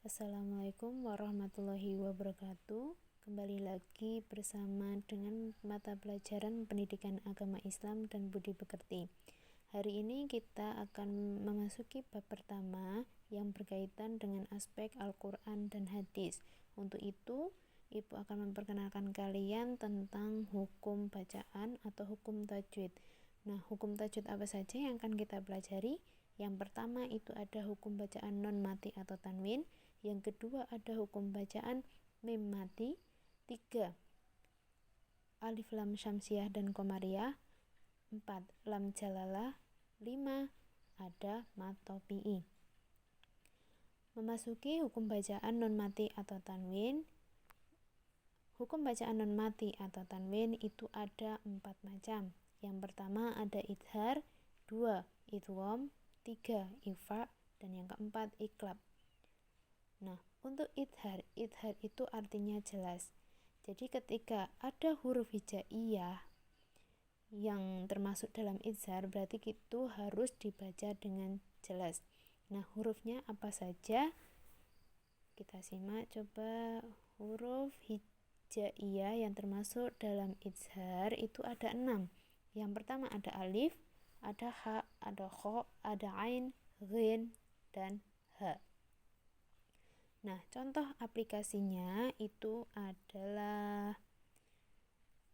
Assalamualaikum warahmatullahi wabarakatuh. Kembali lagi bersama dengan mata pelajaran Pendidikan Agama Islam dan Budi Pekerti. Hari ini kita akan memasuki bab pertama yang berkaitan dengan aspek Al-Quran dan hadis. Untuk itu, Ibu akan memperkenalkan kalian tentang hukum bacaan atau hukum tajwid. Nah, hukum tajwid apa saja yang akan kita pelajari? Yang pertama itu ada hukum bacaan non mati atau tanwin. Yang kedua ada hukum bacaan mim mati. 3. Alif lam syamsiah dan komariah. 4. Lam jalalah. 5. Ada matopi'i. Memasuki hukum bacaan non mati atau tanwin. Hukum bacaan non mati atau tanwin itu ada 4 macam. Yang pertama ada idhar, 2 idgham, 3 ikhfa, dan yang keempat iqlab. Nah, untuk idhar itu artinya jelas. Jadi ketika ada huruf hijaiyah yang termasuk dalam idhar, berarti itu harus dibaca dengan jelas. Nah, hurufnya apa saja? Kita simak coba. Huruf hijaiyah yang termasuk dalam idhar itu ada 6. Yang pertama ada alif, ada ha, ada kha, ada ain, ghin, dan ha. Nah, contoh aplikasinya itu adalah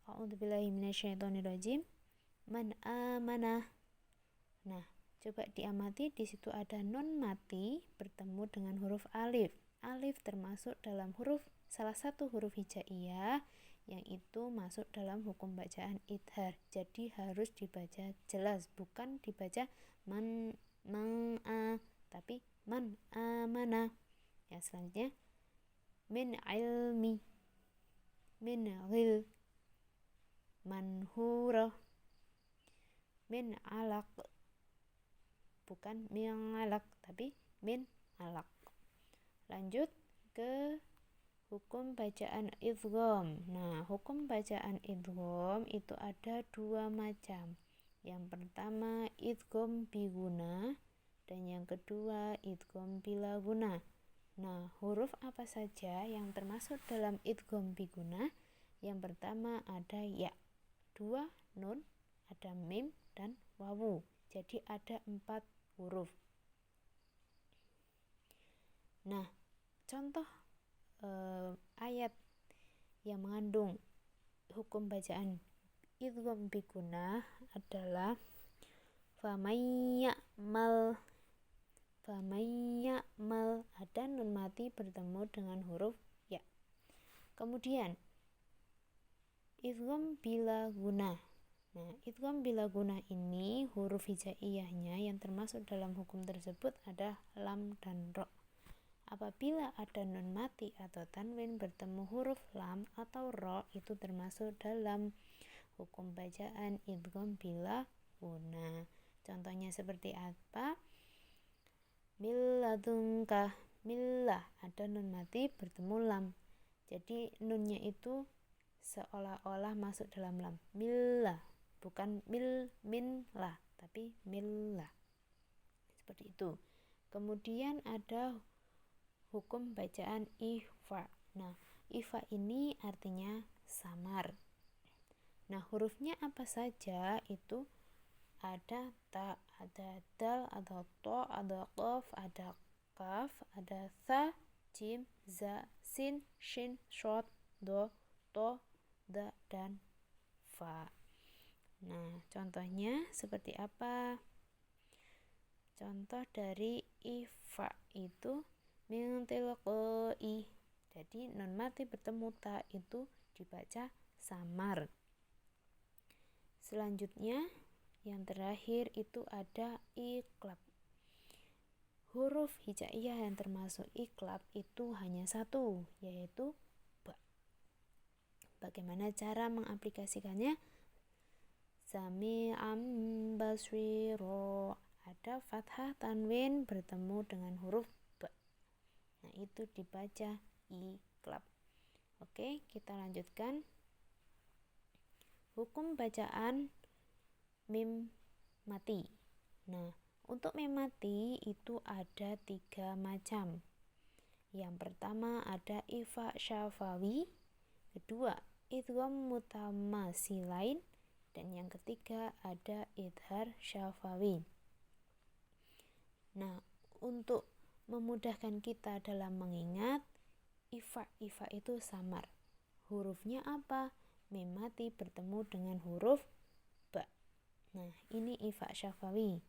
A'udzubillahi minasyaitonirrajim. Man amanah. Nah, coba diamati, di situ ada nun mati bertemu dengan huruf alif. Alif termasuk dalam salah satu huruf hijaiyah yang itu masuk dalam hukum bacaan idhar. Jadi harus dibaca jelas, bukan dibaca tapi man amanah. Yang selanjutnya min ilmi, min ghil, manhurah, min alaq, bukan min alaq tapi min alaq. Lanjut ke hukum bacaan idgham. Nah, hukum bacaan idgham itu ada 2 macam. Yang pertama idgham bi guna dan yang kedua idgham bila guna. Nah, huruf apa saja yang termasuk dalam idgham bi guna? Yang pertama ada ya, 2 nun, ada mim dan wawu. Jadi ada 4 huruf. Nah, contoh ayat yang mengandung hukum bacaan idgham bi guna adalah famayyamal. Ada nun mati bertemu dengan huruf ya. Kemudian idgham bila guna. Nah, idgham bila guna ini huruf hijaiyahnya yang termasuk dalam hukum tersebut ada lam dan ro. Apabila ada nun mati atau tanwin bertemu huruf lam atau ro, itu termasuk dalam hukum bacaan idgham bila guna. Contohnya seperti apa? Milladunka, millah, ada nun mati bertemu lam. Jadi nunnya itu seolah-olah masuk dalam lam. Millah, bukan minlah, tapi millah. Seperti itu. Kemudian ada hukum bacaan ikhfa. Nah, ikhfa ini artinya samar. Nah, hurufnya apa saja? Itu ada ta, ada dal, ada to, ada qaf, ada kaf, ada tha, jim, za, sin, shin, shod, do, to, da, dan fa. Nah, contohnya seperti apa? Contoh dari ifa itu min tilqai. Jadi nun mati bertemu ta itu dibaca samar. Selanjutnya yang terakhir itu ada iqlab. Huruf hijaiyah yang termasuk iqlab itu hanya 1, yaitu ba. Bagaimana cara mengaplikasikannya? Sami'am basiro. Ada fathah tanwin bertemu dengan huruf ba. Nah, itu dibaca iqlab. Oke, kita lanjutkan. Hukum bacaan mim mati. Nah, untuk mim mati itu ada 3 macam. Yang pertama ada ifa syafawi, kedua idgham mutamasilain, dan yang ketiga ada idhar syafawi. Nah, untuk memudahkan kita dalam mengingat, ifa itu samar. Hurufnya apa? Mim mati bertemu dengan huruf ba. Nah, ini ifa syafawi.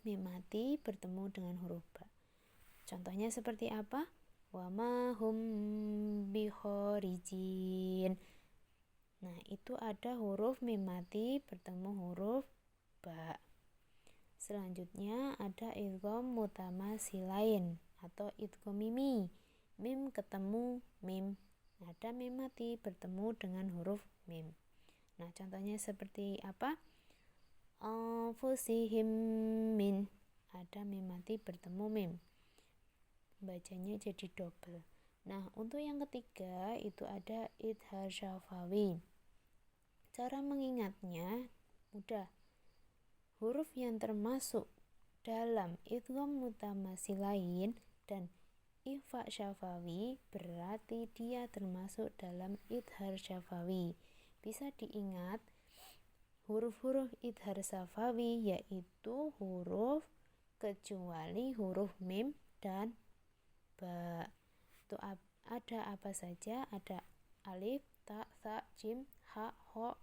Mim mati bertemu dengan huruf ba. Contohnya seperti apa? Wa ma hum bikharijin. Nah, itu ada huruf mim mati bertemu huruf ba. Selanjutnya ada idgham mutamasilain atau idgham mimi. Mim ketemu mim. Ada mim mati bertemu dengan huruf mim. Nah, contohnya seperti apa? Anfusihim min. Ada mim mati bertemu mim. Bacanya jadi double. Nah, untuk yang ketiga itu ada idhar syafawi. Cara mengingatnya mudah. Huruf yang termasuk dalam idgham mutamasilain dan ifa syafawi berarti dia termasuk dalam idhar syafawi. Bisa diingat huruf-huruf idhar syafawi yaitu huruf kecuali huruf mim dan ba. Itu ada apa saja? Ada alif, ta, tha, jim, ha, ho,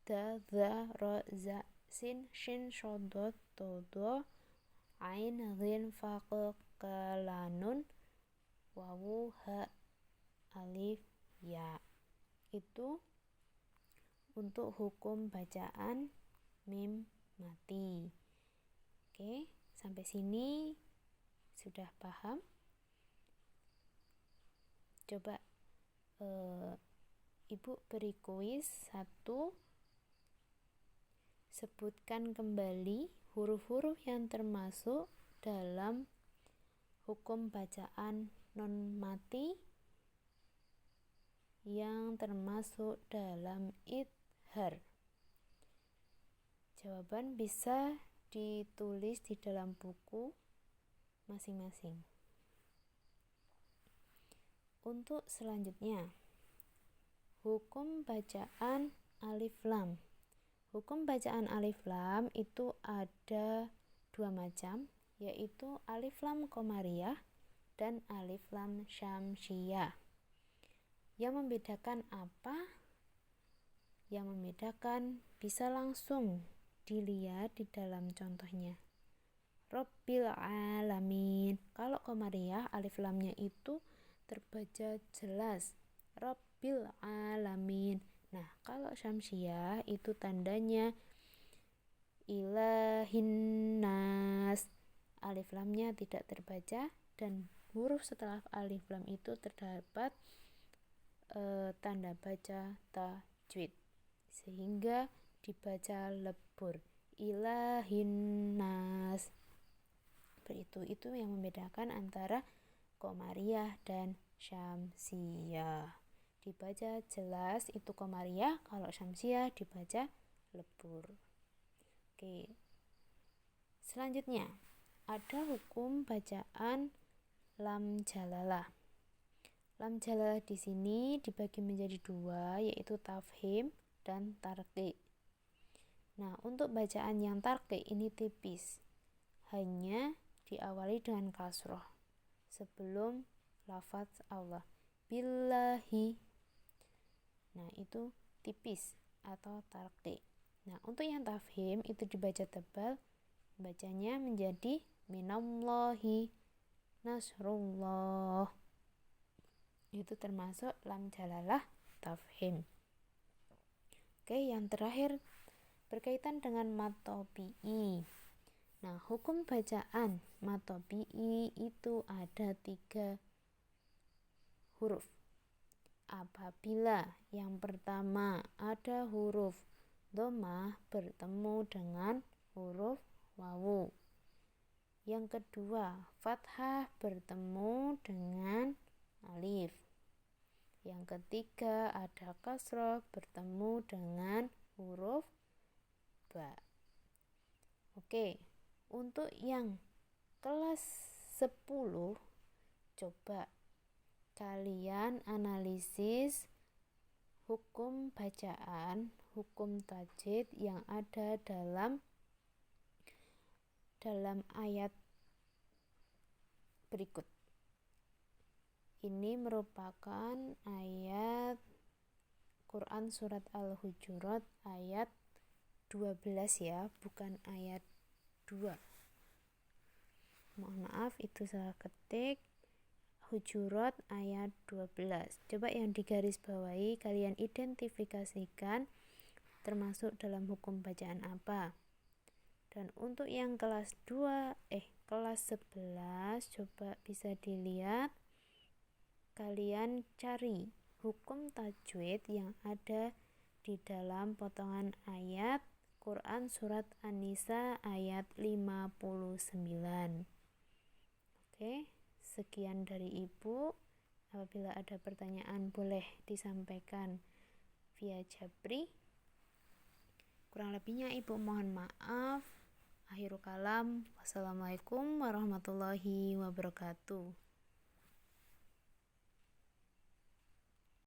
da, za, ro, za, sin, shin, shodot, todo, ain, ghin, fa, ka, la, nun, wawu, ha, alif, ya. Itu untuk hukum bacaan mim mati. Oke, sampai sini sudah paham? Coba Ibu beri kuis 1. Sebutkan kembali huruf-huruf yang termasuk dalam hukum bacaan non mati yang termasuk dalam idhar. Jawaban bisa ditulis di dalam buku masing-masing. Untuk selanjutnya, hukum bacaan alif lam. Hukum bacaan alif lam itu ada 2 macam, yaitu alif lam qamariyah dan alif lam syamsiyah. Yang membedakan apa? Yang membedakan bisa langsung dilihat di dalam contohnya. Rabbil alamin. Kalau qamariyah alif lamnya itu terbaca jelas, Rabbil alamin. Nah, kalau syamsiyah itu tandanya ilahin nas. Alif lamnya tidak terbaca dan huruf setelah alif lam itu terdapat tanda baca tajwid sehingga dibaca lebur, ilahin nas. Itu yang membedakan antara qamariyah dan syamsiyah. Dibaca jelas itu qamariyah, kalau syamsiyah dibaca lebur. Oke. Selanjutnya ada hukum bacaan lam jalalah. Lam jalalah di sini dibagi menjadi 2, yaitu tafhim dan tarqiq. Nah, untuk bacaan yang tarqiq ini tipis, hanya diawali dengan kasroh sebelum lafaz Allah, billahi. Nah, itu tipis atau tarqiq. Nah, untuk yang tafhim itu dibaca tebal, bacanya menjadi minallahi nasrullah. Itu termasuk lam jalalah tafhim. Oke, yang terakhir berkaitan dengan mad tabi'i. Nah, hukum bacaan mad tabi'i itu ada 3 huruf. Apabila yang pertama ada huruf dhammah bertemu dengan huruf wawu. Yang kedua, fathah bertemu dengan alif. Yang ketiga, ada kasroh bertemu dengan huruf ba. Oke, untuk yang kelas 10 Coba kalian analisis hukum bacaan, hukum tajwid yang ada dalam ayat berikut. Ini merupakan ayat Quran surat Al-Hujurat ayat 12 ya, bukan ayat 2. Mohon maaf, itu salah ketik. Hujurat ayat 12. Coba yang digaris bawahi kalian identifikasikan termasuk dalam hukum bacaan apa. Dan untuk yang kelas 11 coba bisa dilihat, kalian cari hukum tajwid yang ada di dalam potongan ayat Quran surat An-Nisa ayat 59. Oke, sekian dari Ibu. Apabila ada pertanyaan boleh disampaikan via Jabri. Kurang lebihnya Ibu mohon maaf. Akhirul kalam. Wassalamualaikum warahmatullahi wabarakatuh.